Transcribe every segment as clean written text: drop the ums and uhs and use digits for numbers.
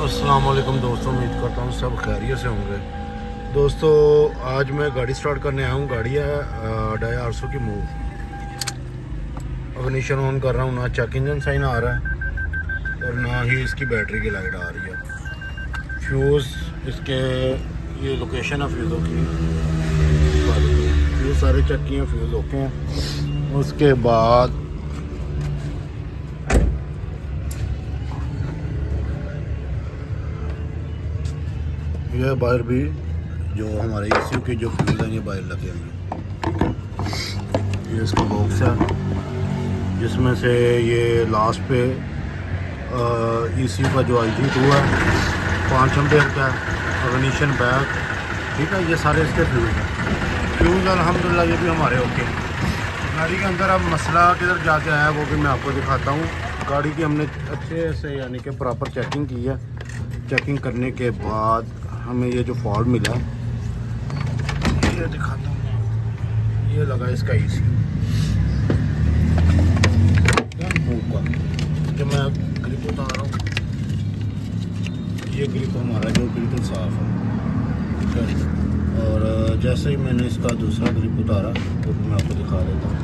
अस्सलाम वालेकुम दोस्तों, उम्मीद करता हूँ सब खैरियत से होंगे। दोस्तों आज मैं गाड़ी स्टार्ट करने आया हूँ। गाड़ी है डाया 800 की मूव। इग्निशन ऑन कर रहा हूँ, ना चेक इंजन साइन आ रहा है और ना ही इसकी बैटरी की लाइट आ रही है। फ्यूज़ इसके ये लोकेशन है फ्यूज़ों की, फ्यूज़ सारे चेक किए हैं, फ्यूज़ ओके हैं। उसके बाद ये बाहर भी जो हमारे ECU के जो फ्यूज़ हैं ये बाहर लगे हैं। ये इसका बॉक्स है जिसमें से ये लास्ट पे ECU का जो IG2 है 5 एम्पेयर का इग्निशन बैक, ठीक है। ये सारे इसके फ्यूज़ हैं। फ्यूज़ अल्हम्दुलिल्लाह ये भी हमारे ओके हैं। गाड़ी के अंदर अब मसला किधर जाके आया वो भी मैं आपको दिखाता हूँ। गाड़ी की हमने अच्छे से यानी कि प्रॉपर चेकिंग की है। चेकिंग करने के बाद हमें ये जो फॉल्ट मिला ये दिखाता हूँ। ये लगा इसका ECU जब मैं ग्रिप उतार रहा हूँ, ये ग्रिप हमारा जो बिल्कुल साफ है। और जैसे ही मैंने इसका दूसरा ग्रिप उतारा तो मैं आपको दिखा देता हूँ।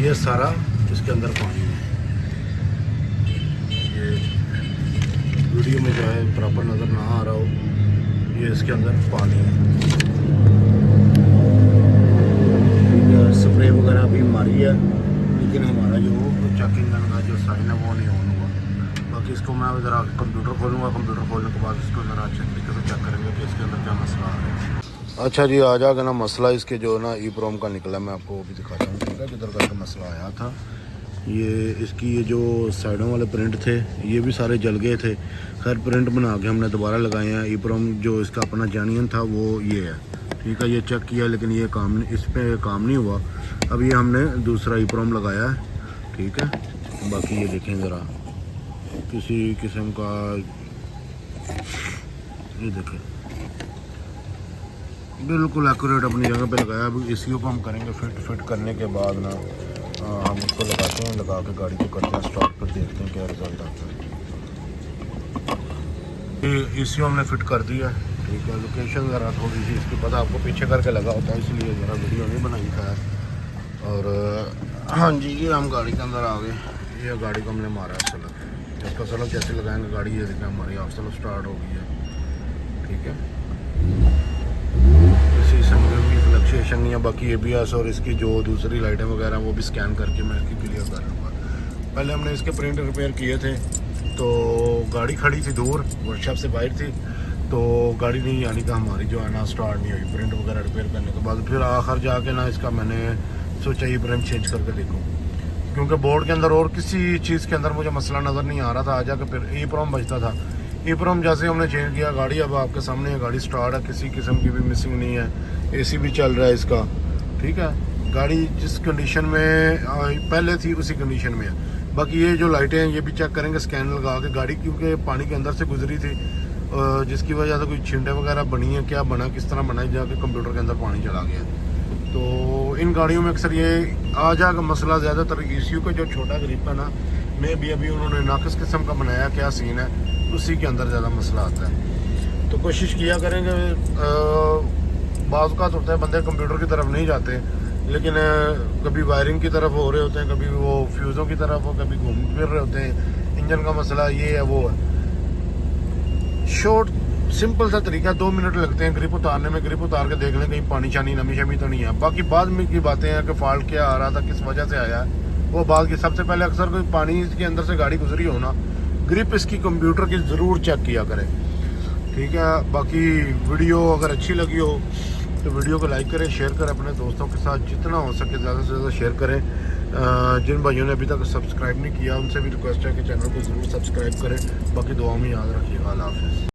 ये सारा इसके अंदर पानी है। ये वीडियो में जो है प्रॉपर नज़र ना आ रहा हो, ये इसके अंदर पानी है। स्प्रे वगैरह भी मारी है लेकिन हमारा जो चेकिंग का जो साइन है वो नहीं ऑन हुआ। बाकी इसको मैं ज़रा कंप्यूटर खोलूँगा, कंप्यूटर खोलने के बाद इसको ज़रा अच्छे तरीके से चेक करेंगे कि इसके अंदर क्या मसला आ रहा है। अच्छा जी, आ जाएगा ना मसला इसके जो ना EEPROM का निकला, मैं आपको वो भी दिखाता हूँ, ठीक है। किधर का मसला आया था, ये इसकी ये जो साइडों वाले प्रिंट थे ये भी सारे जल गए थे। खैर प्रिंट बना के हमने दोबारा लगाए हैं। EEPROM जो इसका अपना जेन्युइन था वो ये है, ठीक है। ये चेक किया लेकिन ये काम इस पर काम नहीं हुआ। अब ये हमने दूसरा EEPROM लगाया है, ठीक है। बाकी ये देखें ज़रा, किसी किस्म का ये देखें बिल्कुल एक्यूरेट अपनी जगह पे लगाया। अब ECU को हम करेंगे फिट करने के बाद ना हम इसको लगाते हैं, लगा के गाड़ी को करते हैं स्टार्ट, पर देखते हैं क्या रिजल्ट आता है। ये ECU हमने फिट कर दिया, ठीक है। लोकेशन ज़रा थोड़ी सी इसकी पता आपको पीछे करके लगा होता है इसलिए ज़रा वीडियो नहीं बनाई था। और हाँ जी, ये हम गाड़ी के अंदर आ गए। ये गाड़ी को हमने मारा सलग, इसका सलग जैसे लगाएंगे गाड़ी ये देखें हमारी आप सलग स्टार्ट हो गई है, ठीक है। किसी समय भी फ्लक्चुएशन नहीं है। बाकी ABS और इसकी जो दूसरी लाइटें वगैरह वो भी स्कैन करके मैं इसकी क्लियर कर लूँगा। पहले हमने इसके प्रिंट रिपेयर किए थे तो गाड़ी खड़ी थी दूर, वर्कशॉप से बाहर थी, तो गाड़ी नहीं यानी कि हमारी जो है ना स्टार्ट नहीं हुई प्रिंट वगैरह रिपेयर करने के बाद। फिर आखिर जाके ना इसका मैंने सोचा ये प्रिंट चेंज करके देखूँ, क्योंकि बोर्ड के अंदर और किसी चीज़ के अंदर मुझे मसला नज़र नहीं आ रहा था। आ जाकर फिर EEPROM बचता था। EEPROM जैसे हमने चेंज किया, गाड़ी अब आपके सामने है, गाड़ी स्टार्ट है, किसी किस्म की भी मिसिंग नहीं है। AC भी चल रहा है इसका, ठीक है। गाड़ी जिस कंडीशन में पहले थी उसी कंडीशन में है। बाकी ये जो लाइटें हैं ये भी चेक करेंगे स्कैन लगा के। गाड़ी क्योंकि पानी के अंदर से गुजरी थी जिसकी वजह से कोई छिंटे वगैरह बनी है, क्या बना किस तरह बना, जाके कंप्यूटर के अंदर पानी चला गया। तो इन गाड़ियों में अक्सर ये आ जाएगा मसला। ज़्यादातर ECU का जो छोटा ग्रिप है ना, में भी अभी उन्होंने नाकिस किस्म का बनाया, क्या सीन है उसी के अंदर ज़्यादा मसला आता है। तो कोशिश किया करेंगे। बाज़ औक़ात होता है बंदे कंप्यूटर की तरफ नहीं जाते लेकिन कभी वायरिंग की तरफ हो रहे होते हैं, कभी वो फ्यूज़ों की तरफ हो, कभी घूम फिर रहे होते हैं। इंजन का मसला ये है वो है। शॉर्ट सिंपल सा तरीका, 2 मिनट लगते हैं ग्रिप उतारने में। ग्रिप उतार के देख लें कहीं पानी शानी नमी शमी तो नहीं है। बाकी बाद में की बातें हैं कि फॉल्ट क्या आ रहा था, किस वजह से आया है, वो बात की। सबसे पहले अक्सर कोई पानी के अंदर से गाड़ी गुजरी हो ना, ग्रिप इसकी कंप्यूटर की ज़रूर चेक किया करें, ठीक है। बाकी वीडियो अगर अच्छी लगी हो तो वीडियो को लाइक करें, शेयर करें अपने दोस्तों के साथ, जितना हो सके ज़्यादा से ज़्यादा शेयर करें। जिन भाइयों ने अभी तक सब्सक्राइब नहीं किया उनसे भी रिक्वेस्ट है कि चैनल को ज़रूर सब्सक्राइब करें। बाकी दुआ में याद रखिएगा। अल्लाह हाफ़िज़।